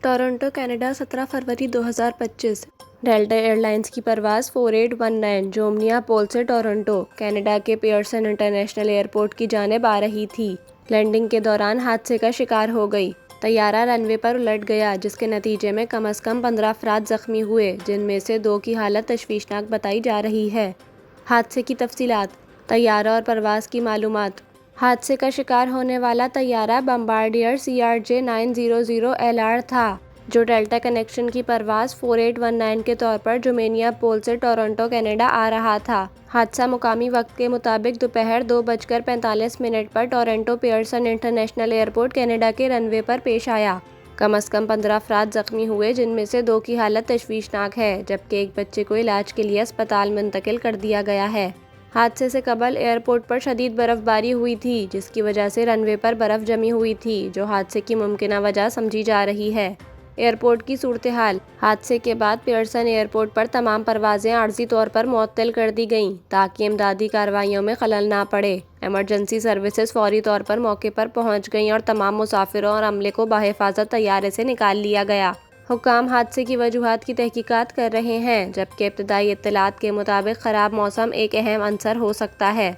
Toronto Canada 17 فروری 2025 delta year lines کی پرواز 4819 جو منیاپول سے ٹورنٹو کینیڈا کے پیئرسن انٹرنیشنل ایئرپورٹ کی جانب آ رہی تھی، لینڈنگ کے دوران حادثے کا شکار ہو گئی۔ طیارہ رن وے پر الٹ گیا جس کے نتیجے میں کم از کم 15 افراد زخمی ہوئے، جن میں سے 2 کی حالت تشویشناک بتائی جا رہی ہے۔ حادثے کی تفصیلات، طیارہ اور پرواز کی معلومات۔ حادثے کا شکار ہونے والا طیارہ بمبارڈیر CRJ900LR تھا، جو ڈیلٹا کنیکشن کی پرواز 4819 کے طور پر جو منیاپول سے ٹورنٹو کینیڈا آ رہا تھا۔ حادثہ مقامی وقت کے مطابق دوپہر 2:45 پر Toronto Pearson international airport Canada کے رن وے پر پیش آیا۔ کم از کم 15 افراد زخمی ہوئے، جن میں سے 2 کی حالت تشویشناک ہے، جبکہ ایک بچے کو علاج کے لیے اسپتال منتقل کر دیا گیا ہے۔ حادثے سے قبل ایئرپورٹ پر شدید برف باری ہوئی تھی، جس کی وجہ سے رن وے پر برف جمی ہوئی تھی، جو حادثے کی ممکنہ وجہ سمجھی جا رہی ہے۔ ایئرپورٹ کی صورتحال: حادثے کے بعد پیئرسن ایئرپورٹ پر تمام پروازیں عارضی طور پر معطل کر دی گئیں تاکہ امدادی کارروائیوں میں خلل نہ پڑے۔ ایمرجنسی سروسز فوری طور پر موقع پر پہنچ گئیں اور تمام مسافروں اور عملے کو بحفاظت طیارے سے نکال لیا گیا۔ حکام حادثے کی وجوہات کی تحقیقات کر رہے ہیں، جبکہ ابتدائی اطلاعات کے مطابق خراب موسم ایک اہم عنصر ہو سکتا ہے۔